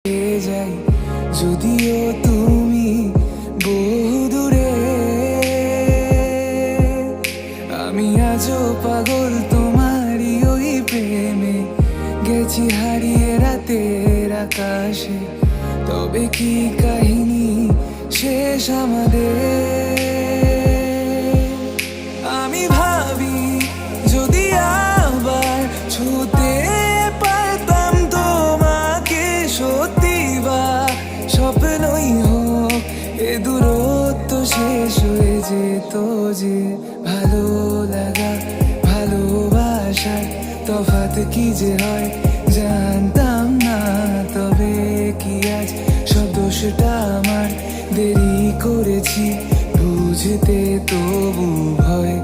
যাই যদিও তুমি বহুদূরে, আমি আজও পাগল তোমারই ওই প্রেমে। গেছি হারিয়ে রাতের আকাশে, তবে কি কাহিনী শেষ আমাদের? আমি ভাবি যদি আবার ছুতে পারতাম তোমাকে, সত্যি বা স্বপ্নই হোক এ দূরত্ব শেষ হয়ে যেত যে। ভালো লাগা ভালোবাসার তফাৎ কি যে হয় জানতাম না, তবে কি আজ সব দোষটা আমার? দেরি করেছি বুঝতে তবু ভয়